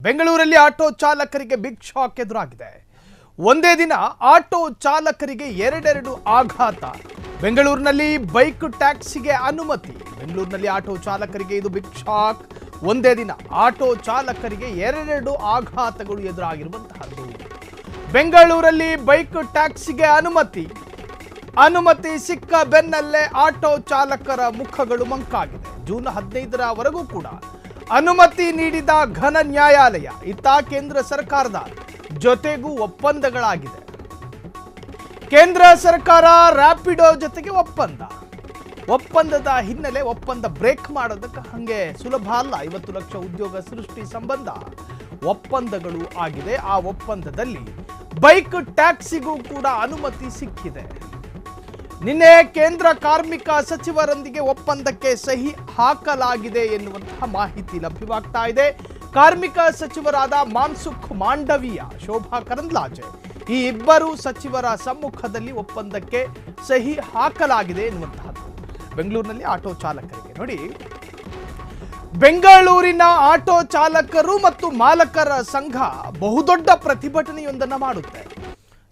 ಬೆಂಗಳೂರಲ್ಲಿ ಆಟೋ ಚಾಲಕರಿಗೆ big shock ಎದುರಾಗಿದೆ. ಒಂದೇ ದಿನ ಆಟೋ ಚಾಲಕರಿಗೆ ಎರಡೆರಡು ಆಘಾತ. ಬೆಂಗಳೂರಿನಲ್ಲಿ ಬೈಕ್ ಟ್ಯಾಕ್ಸಿಗೆ ಅನುಮತಿ. ಬೆಂಗಳೂರಿನಲ್ಲಿ ಆಟೋ ಚಾಲಕರಿಗೆ ಇದು ಬಿಗ್ ಶಾಕ್. ಒಂದೇ ದಿನ ಆಟೋ ಚಾಲಕರಿಗೆ ಎರಡೆರಡು ಆಘಾತಗಳು ಎದುರಾಗಿರುವಂತಹದ್ದು. ಬೆಂಗಳೂರಲ್ಲಿ ಬೈಕ್ ಟ್ಯಾಕ್ಸಿಗೆ ಅನುಮತಿ ಸಿಕ್ಕ ಬೆನ್ನಲ್ಲೇ ಆಟೋ ಚಾಲಕರ ಮುಖಗಳು ಮಂಕಾಗಿದೆ. ಜೂನ್ 15ರವರೆಗೂ ಕೂಡ ಅನುಮತಿ ನೀಡಿದ ಘನ ನ್ಯಾಯಾಲಯ. ಇತ್ತ ಕೇಂದ್ರ ಸರ್ಕಾರದ ಜೊತೆಗೂ ಒಪ್ಪಂದಗಳಾಗಿದೆ. ಕೇಂದ್ರ ಸರ್ಕಾರ ರ್ಯಾಪಿಡೋ ಜೊತೆಗೆ ಒಪ್ಪಂದದ ಹಿನ್ನೆಲೆ ಒಪ್ಪಂದ ಬ್ರೇಕ್ ಮಾಡೋದಕ್ಕೆ ಹಂಗೆ ಸುಲಭ ಅಲ್ಲ. 50 ಲಕ್ಷ ಉದ್ಯೋಗ ಸೃಷ್ಟಿ ಸಂಬಂಧ ಒಪ್ಪಂದಗಳು ಆಗಿದೆ. ಆ ಒಪ್ಪಂದದಲ್ಲಿ ಬೈಕ್ ಟ್ಯಾಕ್ಸಿಗೂ ಕೂಡ ಅನುಮತಿ ಸಿಕ್ಕಿದೆ. ನಿನ್ನೆ ಕೇಂದ್ರ ಕಾರ್ಮಿಕ ಸಚಿವರೊಂದಿಗೆ ಒಪ್ಪಂದಕ್ಕೆ ಸಹಿ ಹಾಕಲಾಗಿದೆ ಎನ್ನುವಂತಹ ಮಾಹಿತಿ ಲಭ್ಯವಾಗ್ತಾ ಇದೆ. ಕಾರ್ಮಿಕ ಸಚಿವರಾದ ಮಾನ್ಸುಖ್ ಮಾಂಡವೀಯ, ಶೋಭಾ ಕರಂದ್ಲಾಜೆ ಈ ಇಬ್ಬರು ಸಚಿವರ ಸಮ್ಮುಖದಲ್ಲಿ ಒಪ್ಪಂದಕ್ಕೆ ಸಹಿ ಹಾಕಲಾಗಿದೆ ಎನ್ನುವಂತಹದ್ದು. ಬೆಂಗಳೂರಿನಲ್ಲಿ ಆಟೋ ಚಾಲಕರಿಗೆ ನೋಡಿ, ಬೆಂಗಳೂರಿನ ಆಟೋ ಚಾಲಕರು ಮತ್ತು ಮಾಲಕರ ಸಂಘ ಬಹುದೊಡ್ಡ ಪ್ರತಿಭಟನೆಯೊಂದನ್ನು ಮಾಡುತ್ತೆ.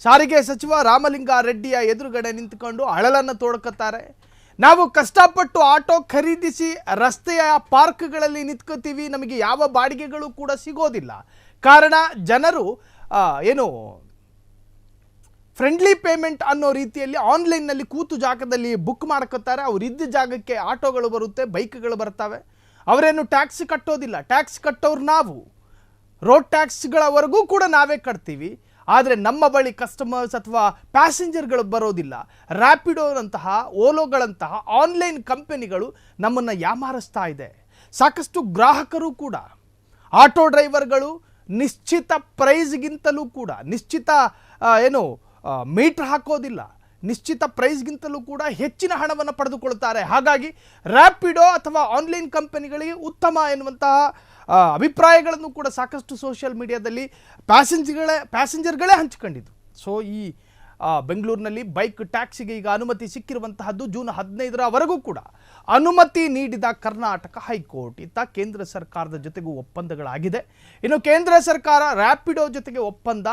ಸಾರಿಗೆ ಸಚಿವ ರಾಮಲಿಂಗಾರೆಡ್ಡಿಯ ಎದುರುಗಡೆ ನಿಂತುಕೊಂಡು ಅಳಲನ್ನು ತೋಡ್ಕೊತಾರೆ. ನಾವು ಕಷ್ಟಪಟ್ಟು ಆಟೋ ಖರೀದಿಸಿ ರಸ್ತೆಯ ಪಾರ್ಕ್ಗಳಲ್ಲಿ ನಿಂತ್ಕೋತೀವಿ, ನಮಗೆ ಯಾವ ಬಾಡಿಗೆಗಳು ಕೂಡ ಸಿಗೋದಿಲ್ಲ. ಕಾರಣ ಜನರು ಫ್ರೆಂಡ್ಲಿ ಪೇಮೆಂಟ್ ಅನ್ನೋ ರೀತಿಯಲ್ಲಿ ಆನ್ಲೈನ್ನಲ್ಲಿ ಕೂತು ಜಾಗದಲ್ಲಿ ಬುಕ್ ಮಾಡ್ಕೋತಾರೆ. ಅವರಿದ್ದ ಜಾಗಕ್ಕೆ ಆಟೋಗಳು ಬರುತ್ತೆ, ಬೈಕ್ಗಳು ಬರ್ತವೆ. ಅವರೇನು ಟ್ಯಾಕ್ಸ್ ಕಟ್ಟೋದಿಲ್ಲ. ಟ್ಯಾಕ್ಸ್ ಕಟ್ಟೋರು ನಾವು. ರೋಡ್ ಟ್ಯಾಕ್ಸ್ಗಳವರೆಗೂ ಕೂಡ ನಾವೇ ಕಟ್ತೀವಿ. ಆದರೆ ನಮ್ಮ ಬಳಿ ಕಸ್ಟಮರ್ಸ್ ಅಥವಾ ಪ್ಯಾಸೆಂಜರ್ಗಳು ಬರೋದಿಲ್ಲ. ರ್ಯಾಪಿಡೋನಂತಹ, ಓಲೋಗಳಂತಹ ಆನ್ಲೈನ್ ಕಂಪನಿಗಳು ನಮ್ಮನ್ನು ಯಾಮಾರಿಸ್ತಾ ಇದೆ. ಸಾಕಷ್ಟು ಗ್ರಾಹಕರು ಕೂಡ ಆಟೋ ಡ್ರೈವರ್ಗಳು ನಿಶ್ಚಿತ ಪ್ರೈಸ್ಗಿಂತಲೂ ಕೂಡ ಮೀಟರ್ ಹಾಕೋದಿಲ್ಲ. ನಿಶ್ಚಿತ ಪ್ರೈಸ್ಗಿಂತಲೂ ಕೂಡ ಹೆಚ್ಚಿನ ಹಣವನ್ನು ಪಡೆದುಕೊಳ್ತಾರೆ. ಹಾಗಾಗಿ ರ್ಯಾಪಿಡೋ ಅಥವಾ ಆನ್ಲೈನ್ ಕಂಪನಿಗಳಿಗೆ ಉತ್ತಮ ಎನ್ನುವಂತಹ ಅಭಿಪ್ರಾಯಗಳನ್ನು ಕೂಡ ಸಾಕಷ್ಟು ಸೋಷಿಯಲ್ ಮೀಡಿಯಾದಲ್ಲಿ ಪ್ಯಾಸೆಂಜರ್ಗಳೇ ಹಂಚಿಕೊಂಡಿದ್ದು. ಸೊ ಈ ಬೆಂಗಳೂರಿನಲ್ಲಿ ಬೈಕ್ ಟ್ಯಾಕ್ಸಿಗೆ ಈಗ ಅನುಮತಿ ಸಿಕ್ಕಿರುವಂತಹದ್ದು. ಜೂನ್ 15ರವರೆಗೂ ಕೂಡ ಅನುಮತಿ ನೀಡಿದ ಕರ್ನಾಟಕ ಹೈಕೋರ್ಟ್. ಇತ್ತ ಕೇಂದ್ರ ಸರ್ಕಾರದ ಜೊತೆಗೂ ಒಪ್ಪಂದಗಳಾಗಿದೆ. ಇನ್ನು ಕೇಂದ್ರ ಸರ್ಕಾರ ರ್ಯಾಪಿಡೋ ಜೊತೆಗೆ ಒಪ್ಪಂದ,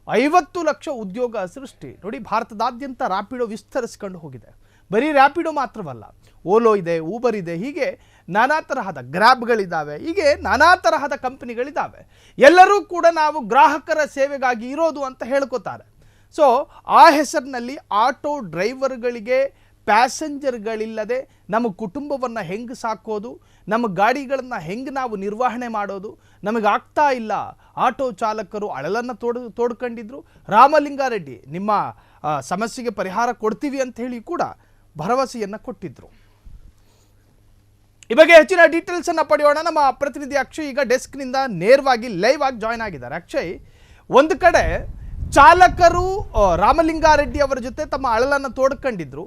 50 ಲಕ್ಷ ಉದ್ಯೋಗ ಸೃಷ್ಟಿ. ನೋಡಿ, ಭಾರತದಾದ್ಯಂತ ರ್ಯಾಪಿಡೋ ವಿಸ್ತರಿಸಿಕೊಂಡು ಹೋಗಿದೆ. ಬರೀ ರ್ಯಾಪಿಡೋ ಮಾತ್ರವಲ್ಲ, ಓಲೋ ಇದೆ, ಊಬರ್ ಇದೆ, ಹೀಗೆ ನಾನಾ ತರಹದ ಗ್ರ್ಯಾಬ್ಗಳಿದ್ದಾವೆ. ಹೀಗೆ ನಾನಾ ತರಹದ ಕಂಪನಿಗಳಿದ್ದಾವೆ. ಎಲ್ಲರೂ ಕೂಡ ನಾವು ಗ್ರಾಹಕರ ಸೇವೆಗಾಗಿ ಇರೋದು ಅಂತ ಹೇಳ್ಕೋತಾರೆ. ಸೊ ಆ ಹೆಸರಿನಲ್ಲಿ ಆಟೋ ಡ್ರೈವರ್ಗಳಿಗೆ ಪ್ಯಾಸೆಂಜರ್ಗಳಿಲ್ಲದೆ ನಮ್ಮ ಕುಟುಂಬವನ್ನು ಹೆಂಗೆ ಸಾಕೋದು, ನಮ್ಮ ಗಾಡಿಗಳನ್ನು ಹೆಂಗೆ ನಾವು ನಿರ್ವಹಣೆ ಮಾಡೋದು ನಮಗಾಗ್ತಾ ಇಲ್ಲ. ಆಟೋ ಚಾಲಕರು ಅಳಲನ್ನು ತೋಡ್ಕೊಂಡಿದ್ರು. ರಾಮಲಿಂಗಾರೆಡ್ಡಿ ನಿಮ್ಮ ಸಮಸ್ಯೆಗೆ ಪರಿಹಾರ ಕೊಡ್ತೀವಿ ಅಂತ ಹೇಳಿ ಕೂಡ ಭರವಸೆಯನ್ನು ಕೊಟ್ಟಿದ್ರು. ಈ ಬಗ್ಗೆ ಹೆಚ್ಚಿನ ಡೀಟೇಲ್ಸ್ ಅನ್ನು ಪಡೆಯೋಣ. ನಮ್ಮ ಪ್ರತಿನಿಧಿ ಅಕ್ಷಯ್ ಈಗ ಡೆಸ್ಕ್ನಿಂದ ನೇರವಾಗಿ ಲೈವ್ ಆಗಿ ಜಾಯ್ನ್ ಆಗಿದ್ದಾರೆ. ಅಕ್ಷಯ್, ಒಂದು ಕಡೆ ಚಾಲಕರು ರಾಮಲಿಂಗಾರೆಡ್ಡಿ ಅವರ ಜೊತೆ ತಮ್ಮ ಅಳಲನ್ನು ತೋಡ್ಕೊಂಡಿದ್ರು.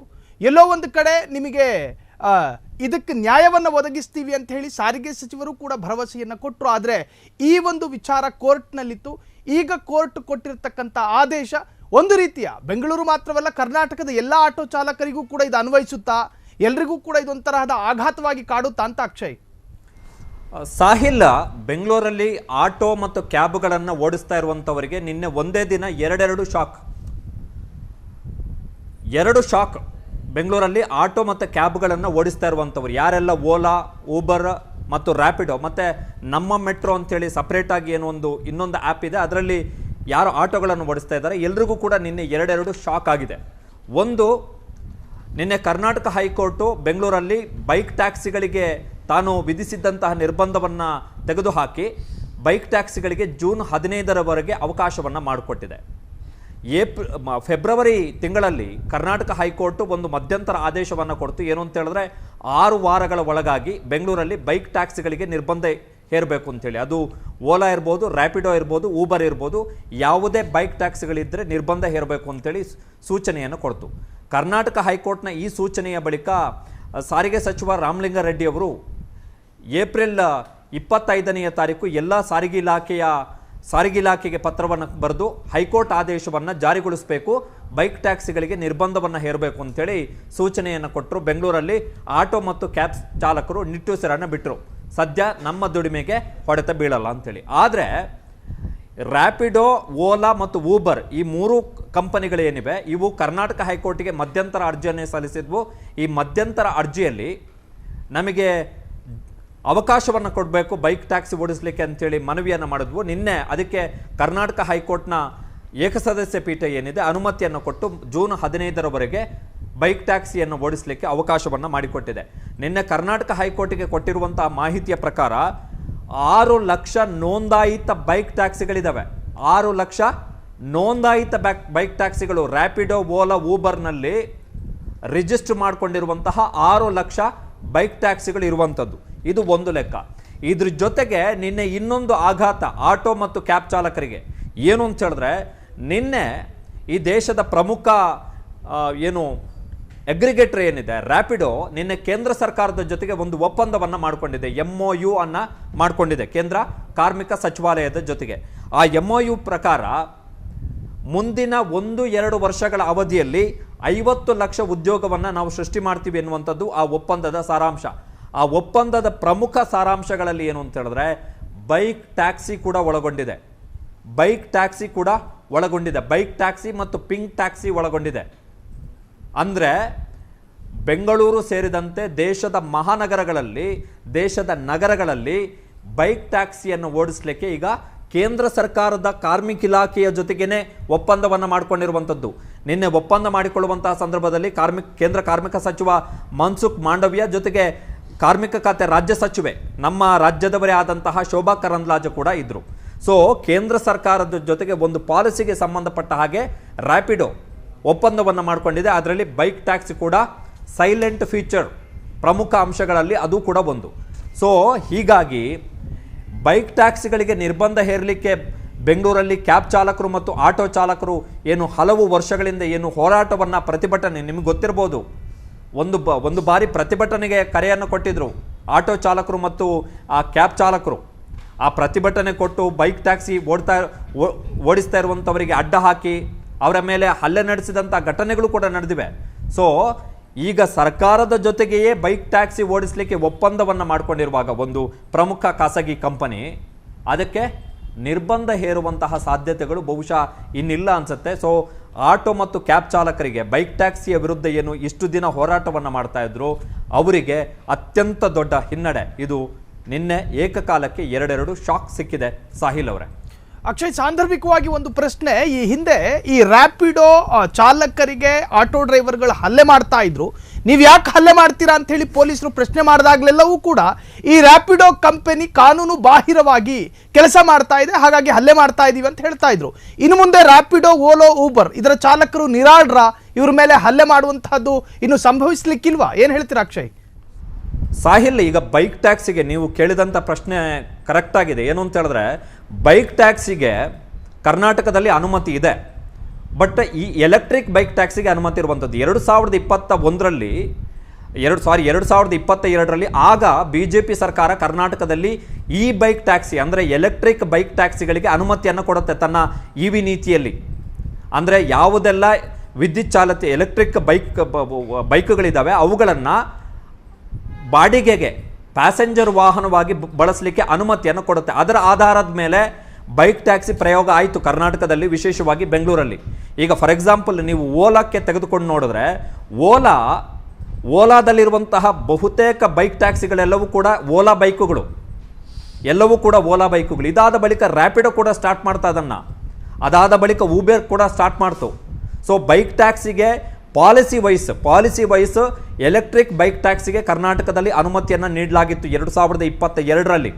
ಎಲ್ಲೋ ಒಂದು ಕಡೆ ನಿಮಗೆ ಇದಕ್ಕೆ ನ್ಯಾಯವನ್ನು ಒದಗಿಸ್ತೀವಿ ಅಂತ ಹೇಳಿ ಸಾರಿಗೆ ಸಚಿವರು ಕೂಡ ಭರವಸೆಯನ್ನು ಕೊಟ್ಟರು. ಆದರೆ ಈ ಒಂದು ವಿಚಾರ ಕೋರ್ಟ್ನಲ್ಲಿತ್ತು. ಈಗ ಕೋರ್ಟ್ ಕೊಟ್ಟಿರ್ತಕ್ಕಂಥ ಆದೇಶ ಒಂದು ರೀತಿಯ ಬೆಂಗಳೂರು ಮಾತ್ರವಲ್ಲ, ಕರ್ನಾಟಕದ ಎಲ್ಲ ಆಟೋ ಚಾಲಕರಿಗೂ ಕೂಡ ಇದು ಅನ್ವಯಿಸುತ್ತಾ, ಎಲ್ರಿಗೂ ಕೂಡ ಇದೊಂಥರಹದ ಆಘಾತವಾಗಿ ಕಾಡುತ್ತಾ ಅಂತ ಅಕ್ಷಯ್? ಸಾಹಿಲ್, ಬೆಂಗಳೂರಲ್ಲಿ ಆಟೋ ಮತ್ತು ಕ್ಯಾಬ್ಗಳನ್ನು ಓಡಿಸ್ತಾ ಇರುವಂಥವರಿಗೆ ನಿನ್ನೆ ಒಂದೇ ದಿನ ಎರಡು ಶಾಕ್. ಬೆಂಗಳೂರಲ್ಲಿ ಆಟೋ ಮತ್ತು ಕ್ಯಾಬ್ಗಳನ್ನು ಓಡಿಸ್ತಾ ಇರುವಂಥವ್ರು ಯಾರೆಲ್ಲ ಓಲಾ, ಊಬರ್ ಮತ್ತು ರ್ಯಾಪಿಡೋ ಮತ್ತು ನಮ್ಮ ಮೆಟ್ರೋ ಅಂತೇಳಿ ಸಪ್ರೇಟಾಗಿ ಇನ್ನೊಂದು ಆ್ಯಪ್ ಇದೆ, ಅದರಲ್ಲಿ ಯಾರು ಆಟೋಗಳನ್ನು ಓಡಿಸ್ತಾ ಇದ್ದಾರೆ ಎಲ್ರಿಗೂ ಕೂಡ ನಿನ್ನೆ ಎರಡು ಶಾಕ್ ಆಗಿದೆ. ಒಂದು, ನಿನ್ನೆ ಕರ್ನಾಟಕ ಹೈಕೋರ್ಟು ಬೆಂಗಳೂರಲ್ಲಿ ಬೈಕ್ ಟ್ಯಾಕ್ಸಿಗಳಿಗೆ ತಾನು ವಿಧಿಸಿದ್ದಂತಹ ನಿರ್ಬಂಧವನ್ನು ತೆಗೆದುಹಾಕಿ ಬೈಕ್ ಟ್ಯಾಕ್ಸಿಗಳಿಗೆ ಜೂನ್ 15ರವರೆಗೆ ಅವಕಾಶವನ್ನು ಮಾಡಿಕೊಟ್ಟಿದೆ. ಫೆಬ್ರವರಿ ತಿಂಗಳಲ್ಲಿ ಕರ್ನಾಟಕ ಹೈಕೋರ್ಟು ಒಂದು ಮಧ್ಯಂತರ ಆದೇಶವನ್ನು ಕೊಡ್ತು. ಏನು ಅಂತ ಹೇಳಿದ್ರೆ 6 ವಾರಗಳ ಒಳಗಾಗಿ ಬೆಂಗಳೂರಲ್ಲಿ ಬೈಕ್ ಟ್ಯಾಕ್ಸಿಗಳಿಗೆ ನಿರ್ಬಂಧ ಹೇರಬೇಕು ಅಂತೇಳಿ. ಅದು ಓಲಾ ಇರ್ಬೋದು, ರ್ಯಾಪಿಡೋ ಇರ್ಬೋದು, ಊಬರ್ ಇರ್ಬೋದು, ಯಾವುದೇ ಬೈಕ್ ಟ್ಯಾಕ್ಸಿಗಳಿದ್ದರೆ ನಿರ್ಬಂಧ ಹೇರಬೇಕು ಅಂತೇಳಿ ಸೂಚನೆಯನ್ನು ಕೊಡ್ತು. ಕರ್ನಾಟಕ ಹೈಕೋರ್ಟ್ನ ಈ ಸೂಚನೆಯ ಬಳಿಕ ಸಾರಿಗೆ ಸಚಿವ ರಾಮಲಿಂಗಾರೆಡ್ಡಿ ಅವರು ಏಪ್ರಿಲ್ 25ನೆಯ ತಾರೀಕು ಎಲ್ಲ ಸಾರಿಗೆ ಇಲಾಖೆಗೆ ಪತ್ರವನ್ನು ಬರೆದು ಹೈಕೋರ್ಟ್ ಆದೇಶವನ್ನು ಜಾರಿಗೊಳಿಸಬೇಕು, ಬೈಕ್ ಟ್ಯಾಕ್ಸಿಗಳಿಗೆ ನಿರ್ಬಂಧವನ್ನು ಹೇರಬೇಕು ಅಂತೇಳಿ ಸೂಚನೆಯನ್ನು ಕೊಟ್ಟರು. ಬೆಂಗಳೂರಲ್ಲಿ ಆಟೋ ಮತ್ತು ಕ್ಯಾಬ್ ಚಾಲಕರು ನಿಟ್ಟುಸಿರನ್ನು ಬಿಟ್ಟರು. ಸದ್ಯ ನಮ್ಮ ದುಡಿಮೆಗೆ ಹೊಡೆತ ಬೀಳಲ್ಲ ಅಂತೇಳಿ. ಆದರೆ ರ್ಯಾಪಿಡೋ, ಓಲಾ ಮತ್ತು ಊಬರ್ ಈ 3 ಕಂಪನಿಗಳೇನಿವೆ ಇವು ಕರ್ನಾಟಕ ಹೈಕೋರ್ಟಿಗೆ ಮಧ್ಯಂತರ ಅರ್ಜಿಯನ್ನು ಸಲ್ಲಿಸಿದ್ವು. ಈ ಮಧ್ಯಂತರ ಅರ್ಜಿಯಲ್ಲಿ ನಮಗೆ ಅವಕಾಶವನ್ನು ಕೊಡಬೇಕು ಬೈಕ್ ಟ್ಯಾಕ್ಸಿ ಓಡಿಸಲಿಕ್ಕೆ ಅಂತೇಳಿ ಮನವಿಯನ್ನು ಮಾಡಿದ್ವು. ನಿನ್ನೆ ಅದಕ್ಕೆ ಕರ್ನಾಟಕ ಹೈಕೋರ್ಟ್ನ ಏಕಸದಸ್ಯ ಪೀಠ ಏನಿದೆ ಅನುಮತಿಯನ್ನು ಕೊಟ್ಟು ಜೂನ್ 15ರವರೆಗೆ ಬೈಕ್ ಟ್ಯಾಕ್ಸಿಯನ್ನು ಓಡಿಸಲಿಕ್ಕೆ ಅವಕಾಶವನ್ನು ಮಾಡಿಕೊಟ್ಟಿದೆ. ನಿನ್ನೆ ಕರ್ನಾಟಕ ಹೈಕೋರ್ಟಿಗೆ ಕೊಟ್ಟಿರುವಂತಹ ಮಾಹಿತಿಯ ಪ್ರಕಾರ 6 ಲಕ್ಷ ನೋಂದಾಯಿತ ಬೈಕ್ ಟ್ಯಾಕ್ಸಿಗಳಿದ್ದಾವೆ. 6 ಲಕ್ಷ ನೋಂದಾಯಿತ ಬೈಕ್ ಟ್ಯಾಕ್ಸಿಗಳು ರ್ಯಾಪಿಡೋ, ಓಲಾ, ಊಬರ್ನಲ್ಲಿ ರಿಜಿಸ್ಟರ್ ಮಾಡಿಕೊಂಡಿರುವಂತಹ 6 ಲಕ್ಷ ಬೈಕ್ ಟ್ಯಾಕ್ಸಿಗಳು ಇರುವಂಥದ್ದು. ಇದು ಒಂದು ಲೆಕ್ಕ. ಇದ್ರ ಜೊತೆಗೆ ನಿನ್ನೆ ಇನ್ನೊಂದು ಆಘಾತ ಆಟೋ ಮತ್ತು ಕ್ಯಾಬ್ ಚಾಲಕರಿಗೆ. ಏನು ಅಂತ ಹೇಳಿದ್ರೆ, ನಿನ್ನೆ ಈ ದೇಶದ ಪ್ರಮುಖ ಏನು ಅಗ್ರಿಗೇಟರ್ ಏನಿದೆ ರ್ಯಾಪಿಡೋ, ನಿನ್ನೆ ಕೇಂದ್ರ ಸರ್ಕಾರದ ಜೊತೆಗೆ ಒಂದು ಒಪ್ಪಂದವನ್ನು ಮಾಡಿಕೊಂಡಿದೆ. MOU ಅನ್ನು ಮಾಡಿಕೊಂಡಿದೆ ಕೇಂದ್ರ ಕಾರ್ಮಿಕ ಸಚಿವಾಲಯದ ಜೊತೆಗೆ. ಆ MOU ಪ್ರಕಾರ ಮುಂದಿನ 1-2 ವರ್ಷಗಳ ಅವಧಿಯಲ್ಲಿ 50 ಲಕ್ಷ ಉದ್ಯೋಗವನ್ನು ನಾವು ಸೃಷ್ಟಿ ಮಾಡ್ತೀವಿ ಎನ್ನುವಂಥದ್ದು ಆ ಒಪ್ಪಂದದ ಸಾರಾಂಶ. ಆ ಒಪ್ಪಂದದ ಪ್ರಮುಖ ಸಾರಾಂಶಗಳಲ್ಲಿ ಏನು ಅಂತ ಹೇಳಿದ್ರೆ, ಬೈಕ್ ಟ್ಯಾಕ್ಸಿ ಕೂಡ ಒಳಗೊಂಡಿದೆ. ಬೈಕ್ ಟ್ಯಾಕ್ಸಿ ಮತ್ತು ಪಿಂಕ್ ಟ್ಯಾಕ್ಸಿ ಒಳಗೊಂಡಿದೆ. ಅಂದರೆ ಬೆಂಗಳೂರು ಸೇರಿದಂತೆ ದೇಶದ ಮಹಾನಗರಗಳಲ್ಲಿ, ದೇಶದ ನಗರಗಳಲ್ಲಿ ಬೈಕ್ ಟ್ಯಾಕ್ಸಿಯನ್ನು ಓಡಿಸಲಿಕ್ಕೆ ಈಗ ಕೇಂದ್ರ ಸರ್ಕಾರದ ಕಾರ್ಮಿಕ ಇಲಾಖೆಯ ಜೊತೆಗೇನೆ ಒಪ್ಪಂದವನ್ನು ಮಾಡಿಕೊಂಡಿರುವಂಥದ್ದು. ನಿನ್ನೆ ಒಪ್ಪಂದ ಮಾಡಿಕೊಳ್ಳುವಂತಹ ಸಂದರ್ಭದಲ್ಲಿ ಕೇಂದ್ರ ಕಾರ್ಮಿಕ ಸಚಿವ ಮನ್ಸುಖ್ ಮಾಂಡವಿಯಾ ಜೊತೆಗೆ ಕಾರ್ಮಿಕ ಖಾತೆ ರಾಜ್ಯ ಸಚಿವೆ ನಮ್ಮ ರಾಜ್ಯದವರೇ ಆದಂತಹ ಶೋಭಾ ಕರಂದ್ಲಾಜೆ ಕೂಡ ಇದ್ರು. ಸೊ ಕೇಂದ್ರ ಸರ್ಕಾರದ ಜೊತೆಗೆ ಒಂದು ಪಾಲಿಸಿಗೆ ಸಂಬಂಧಪಟ್ಟ ಹಾಗೆ ರ್ಯಾಪಿಡೋ ಒಪ್ಪಂದವನ್ನು ಮಾಡಿಕೊಂಡಿದೆ. ಅದರಲ್ಲಿ ಬೈಕ್ ಟ್ಯಾಕ್ಸಿ ಕೂಡ ಸೈಲೆಂಟ್ ಫೀಚರ್ ಪ್ರಮುಖ ಅಂಶಗಳಲ್ಲಿ ಅದು ಕೂಡ ಒಂದು. ಸೊ ಹೀಗಾಗಿ ಬೈಕ್ ಟ್ಯಾಕ್ಸಿಗಳಿಗೆ ನಿರ್ಬಂಧ ಹೇರಲಿಕ್ಕೆ ಬೆಂಗಳೂರಲ್ಲಿ ಕ್ಯಾಬ್ ಚಾಲಕರು ಮತ್ತು ಆಟೋ ಚಾಲಕರು ಏನು ಹಲವು ವರ್ಷಗಳಿಂದ ಏನು ಹೋರಾಟವನ್ನು, ಪ್ರತಿಭಟನೆ, ನಿಮಗೆ ಗೊತ್ತಿರ್ಬೋದು, ಒಂದು ಬಾರಿ ಪ್ರತಿಭಟನೆಗೆ ಕರೆಯನ್ನು ಕೊಟ್ಟಿದ್ರು ಆಟೋ ಚಾಲಕರು ಮತ್ತು ಆ ಕ್ಯಾಬ್ ಚಾಲಕರು. ಆ ಪ್ರತಿಭಟನೆ ಕೊಟ್ಟು ಬೈಕ್ ಟ್ಯಾಕ್ಸಿ ಓಡಿಸ್ತಾ ಇರುವಂಥವರಿಗೆ ಅಡ್ಡ ಹಾಕಿ ಅವರ ಮೇಲೆ ಹಲ್ಲೆ ನಡೆಸಿದಂಥ ಘಟನೆಗಳು ಕೂಡ ನಡೆದಿವೆ. ಸೊ ಈಗ ಸರ್ಕಾರದ ಜೊತೆಗೆಯೇ ಬೈಕ್ ಟ್ಯಾಕ್ಸಿ ಓಡಿಸಲಿಕ್ಕೆ ಒಪ್ಪಂದವನ್ನು ಮಾಡಿಕೊಂಡಿರುವಾಗ ಒಂದು ಪ್ರಮುಖ ಖಾಸಗಿ ಕಂಪನಿ ಅದಕ್ಕೆ ನಿರ್ಬಂಧ ಹೇರುವಂತಹ ಸಾಧ್ಯತೆಗಳು ಬಹುಶಃ ಇನ್ನಿಲ್ಲ ಅನ್ಸುತ್ತೆ. ಸೊ ಆಟೋ ಮತ್ತು ಕ್ಯಾಬ್ ಚಾಲಕರಿಗೆ ಬೈಕ್ ಟ್ಯಾಕ್ಸಿಯ ವಿರುದ್ಧ ಏನು ಇಷ್ಟು ದಿನ ಹೋರಾಟವನ್ನು ಮಾಡ್ತಾ ಇದ್ರು ಅವರಿಗೆ ಅತ್ಯಂತ ದೊಡ್ಡ ಹಿನ್ನಡೆ. ಇದು ನಿನ್ನೆ ಏಕಕಾಲಕ್ಕೆ 2 ಶಾಕ್ ಸಿಕ್ಕಿದೆ. ಸಾಹಿಲ್ ಅವರೇ, ಅಕ್ಷಯ್, ಸಾಂದರ್ಭಿಕವಾಗಿ ಒಂದು ಪ್ರಶ್ನೆ. ಈ ಹಿಂದೆ ಈ ರ್ಯಾಪಿಡೋ ಚಾಲಕರಿಗೆ ಆಟೋ ಡ್ರೈವರ್ಗಳು ಹಲ್ಲೆ ಮಾಡ್ತಾ ಇದ್ರು. ನೀವು ಯಾಕೆ ಹಲ್ಲೆ ಮಾಡ್ತೀರಾ ಅಂತ ಹೇಳಿ ಪೊಲೀಸರು ಪ್ರಶ್ನೆ ಮಾಡಿದಾಗಲೆಲ್ಲವೂ ಕೂಡ ಈ ರ್ಯಾಪಿಡೋ ಕಂಪನಿ ಕಾನೂನು ಬಾಹಿರವಾಗಿ ಕೆಲಸ ಮಾಡ್ತಾ ಇದೆ, ಹಾಗಾಗಿ ಹಲ್ಲೆ ಮಾಡ್ತಾ ಇದೀವಿ ಅಂತ ಹೇಳ್ತಾ ಇದ್ರು. ಇನ್ನು ಮುಂದೆ ರ್ಯಾಪಿಡೋ, ಓಲೋ, ಊಬರ್ ಇದರ ಚಾಲಕರು ನಿರಾಳ್ರ, ಇವ್ರ ಮೇಲೆ ಹಲ್ಲೆ ಮಾಡುವಂತಹದ್ದು ಇನ್ನು ಸಂಭವಿಸ್ಲಿಕ್ಕಿಲ್ವಾ? ಏನು ಹೇಳ್ತೀರಾ ಅಕ್ಷಯ್? ಸಾಹಿಲ್, ಈಗ ಬೈಕ್ ಟ್ಯಾಕ್ಸಿಗೆ ನೀವು ಕೇಳಿದಂಥ ಪ್ರಶ್ನೆ ಕರೆಕ್ಟ್ ಆಗಿದೆ. ಏನು ಅಂತ ಹೇಳಿದ್ರೆ, ಬೈಕ್ ಟ್ಯಾಕ್ಸಿಗೆ ಕರ್ನಾಟಕದಲ್ಲಿ ಅನುಮತಿ ಇದೆ, ಬಟ್ ಈ ಎಲೆಕ್ಟ್ರಿಕ್ ಬೈಕ್ ಟ್ಯಾಕ್ಸಿಗೆ ಅನುಮತಿ ಇರುವಂಥದ್ದು 2022ರಲ್ಲಿ ಆಗ BJP ಸರ್ಕಾರ ಕರ್ನಾಟಕದಲ್ಲಿ ಈ ಬೈಕ್ ಟ್ಯಾಕ್ಸಿ ಅಂದರೆ ಎಲೆಕ್ಟ್ರಿಕ್ ಬೈಕ್ ಟ್ಯಾಕ್ಸಿಗಳಿಗೆ ಅನುಮತಿಯನ್ನು ಕೊಡುತ್ತೆ ತನ್ನ EV ನೀತಿಯಲ್ಲಿ. ಅಂದರೆ ಯಾವುದೆಲ್ಲ ವಿದ್ಯುತ್ ಚಾಲಿತ ಎಲೆಕ್ಟ್ರಿಕ್ ಬೈಕ್ಗಳಿದ್ದಾವೆ ಅವುಗಳನ್ನು ಬಾಡಿಗೆಗೆ ಪ್ಯಾಸೆಂಜರ್ ವಾಹನವಾಗಿ ಬಳಸಲಿಕ್ಕೆ ಅನುಮತಿಯನ್ನು ಕೊಡುತ್ತೆ. ಅದರ ಆಧಾರದ ಮೇಲೆ ಬೈಕ್ ಟ್ಯಾಕ್ಸಿ ಪ್ರಯೋಗ ಆಯಿತು ಕರ್ನಾಟಕದಲ್ಲಿ, ವಿಶೇಷವಾಗಿ ಬೆಂಗಳೂರಲ್ಲಿ. ಈಗ ಫಾರ್ ಎಕ್ಸಾಂಪಲ್ ನೀವು ಓಲಾಕ್ಕೆ ತೆಗೆದುಕೊಂಡು ನೋಡಿದ್ರೆ, ಓಲಾದಲ್ಲಿರುವಂತಹ ಬಹುತೇಕ ಬೈಕ್ ಟ್ಯಾಕ್ಸಿಗಳೆಲ್ಲವೂ ಕೂಡ ಓಲಾ ಬೈಕುಗಳು. ಇದಾದ ಬಳಿಕ ರ್ಯಾಪಿಡೋ ಕೂಡ ಸ್ಟಾರ್ಟ್ ಮಾಡ್ತಾ ಅದನ್ನು, ಅದಾದ ಬಳಿಕ ಊಬರ್ ಕೂಡ ಸ್ಟಾರ್ಟ್ ಮಾಡ್ತು. ಸೊ ಬೈಕ್ ಟ್ಯಾಕ್ಸಿಗೆ ಪಾಲಿಸಿ ವೈಸ್ ಎಲೆಕ್ಟ್ರಿಕ್ ಬೈಕ್ ಟ್ಯಾಕ್ಸಿಗೆ ಕರ್ನಾಟಕದಲ್ಲಿ ಅನುಮತಿಯನ್ನು ನೀಡಲಾಗಿತ್ತು 2022ರಲ್ಲಿ.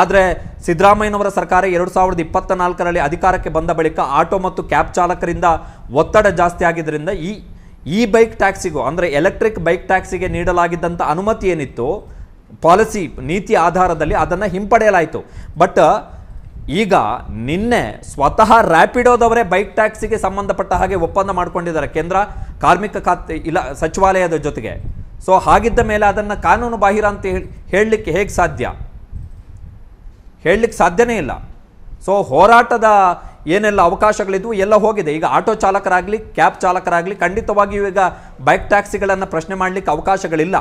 ಆದರೆ ಸಿದ್ದರಾಮಯ್ಯನವರ ಸರ್ಕಾರ 2024ರಲ್ಲಿ ಅಧಿಕಾರಕ್ಕೆ ಬಂದ ಬಳಿಕ ಆಟೋ ಮತ್ತು ಕ್ಯಾಬ್ ಚಾಲಕರಿಂದ ಒತ್ತಡ ಜಾಸ್ತಿ ಆಗಿದ್ದರಿಂದ ಈ ಬೈಕ್ ಟ್ಯಾಕ್ಸಿಗೂ ಅಂದರೆ ಎಲೆಕ್ಟ್ರಿಕ್ ಬೈಕ್ ಟ್ಯಾಕ್ಸಿಗೆ ನೀಡಲಾಗಿದ್ದಂಥ ಅನುಮತಿ ಏನಿತ್ತು ಪಾಲಿಸಿ ನೀತಿ ಆಧಾರದಲ್ಲಿ ಅದನ್ನು ಹಿಂಪಡೆಯಲಾಯಿತು. ಬಟ್ ಈಗ ನಿನ್ನೆ ಸ್ವತಃ ರ್ಯಾಪಿಡೋದವರೇ ಬೈಕ್ ಟ್ಯಾಕ್ಸಿಗೆ ಸಂಬಂಧಪಟ್ಟ ಹಾಗೆ ಒಪ್ಪಂದ ಮಾಡಿಕೊಂಡಿದ್ದಾರೆ ಕೇಂದ್ರ ಕಾರ್ಮಿಕ ಖಾತೆ ಸಚಿವಾಲಯದ ಜೊತೆಗೆ. ಸೊ ಹಾಗಿದ್ದ ಮೇಲೆ ಅದನ್ನು ಕಾನೂನು ಬಾಹಿರ ಅಂತ ಹೇಳಲಿಕ್ಕೆ ಹೇಗೆ ಸಾಧ್ಯ? ಹೇಳಲಿಕ್ಕೆ ಸಾಧ್ಯನೇ ಇಲ್ಲ. ಸೊ ಹೋರಾಟದ ಏನೆಲ್ಲ ಅವಕಾಶಗಳಿದ್ವು ಎಲ್ಲ ಹೋಗಿದೆ. ಈಗ ಆಟೋ ಚಾಲಕರಾಗಲಿ ಕ್ಯಾಬ್ ಚಾಲಕರಾಗಲಿ ಖಂಡಿತವಾಗಿಯೂ ಈಗ ಬೈಕ್ ಟ್ಯಾಕ್ಸಿಗಳನ್ನು ಪ್ರಶ್ನೆ ಮಾಡಲಿಕ್ಕೆ ಅವಕಾಶಗಳಿಲ್ಲ.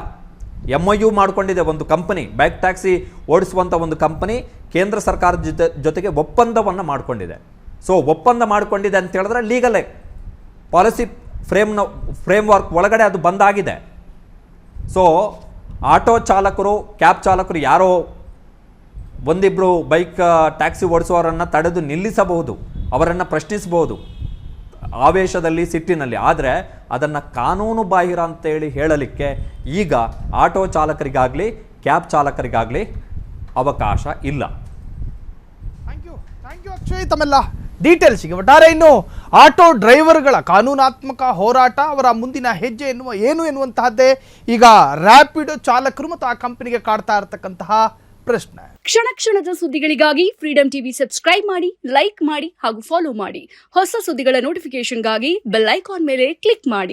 MOU ಮಾಡಿಕೊಂಡಿದೆ ಒಂದು ಕಂಪನಿ, ಬೈಕ್ ಟ್ಯಾಕ್ಸಿ ಓಡಿಸುವಂಥ ಒಂದು ಕಂಪನಿ ಕೇಂದ್ರ ಸರ್ಕಾರದ ಜೊತೆಗೆ ಒಪ್ಪಂದವನ್ನು ಮಾಡಿಕೊಂಡಿದೆ. ಸೊ ಒಪ್ಪಂದ ಮಾಡಿಕೊಂಡಿದೆ ಅಂತ ಹೇಳಿದ್ರೆ ಲೀಗಲ್ ಪಾಲಿಸಿ ಫ್ರೇಮ್ವರ್ಕ್ ಒಳಗಡೆ ಅದು ಬಂದಾಗಿದೆ. ಸೊ ಆಟೋ ಚಾಲಕರು, ಕ್ಯಾಬ್ ಚಾಲಕರು ಯಾರೋ ಒಂದಿಬ್ಬರು ಬೈಕ್ ಟ್ಯಾಕ್ಸಿ ಓಡಿಸುವವರನ್ನು ತಡೆದು ನಿಲ್ಲಿಸಬಹುದು, ಅವರನ್ನು ಪ್ರಶ್ನಿಸಬಹುದು ಆವೇಶದಲ್ಲಿ, ಸಿಟ್ಟಿನಲ್ಲಿ. ಆದರೆ ಅದನ್ನು ಕಾನೂನು ಬಾಹಿರ ಅಂತೇಳಿ ಹೇಳಲಿಕ್ಕೆ ಈಗ ಆಟೋ ಚಾಲಕರಿಗಾಗಲಿ ಕ್ಯಾಬ್ ಚಾಲಕರಿಗಾಗಲಿ ಅವಕಾಶ ಇಲ್ಲ. ಥ್ಯಾಂಕ್ ಯು ಅಕ್ಷಯ್ ತಮ್ಮೆಲ್ಲ ಡೀಟೇಲ್ಸ್ಗೆ. ಒಟ್ಟಾರೆ ಇನ್ನು ಆಟೋ ಡ್ರೈವರ್ಗಳ ಕಾನೂನಾತ್ಮಕ ಹೋರಾಟ, ಅವರ ಮುಂದಿನ ಹೆಜ್ಜೆ ಎನ್ನುವಂತಹದ್ದೇ ಈಗ ರ್ಯಾಪಿಡೋ ಚಾಲಕರು ಮತ್ತು ಆ ಕಂಪನಿಗೆ ಕಾಡ್ತಾ ಇರತಕ್ಕಂತಹ ಪ್ರಶ್ನೆ. ಕ್ಷಣ ಕ್ಷಣದ ಸುದ್ದಿಗಳಿಗಾಗಿ ಫ್ರೀಡಂ ಟಿವಿ ಸಬ್ಸ್ಕ್ರೈಬ್ ಮಾಡಿ, ಲೈಕ್ ಮಾಡಿ ಹಾಗೂ ಫಾಲೋ ಮಾಡಿ. ಹೊಸ ಸುದ್ದಿಗಳ ನೋಟಿಫಿಕೇಶನ್ಗಾಗಿ ಬೆಲ್ ಐಕಾನ್ ಮೇಲೆ ಕ್ಲಿಕ್ ಮಾಡಿ.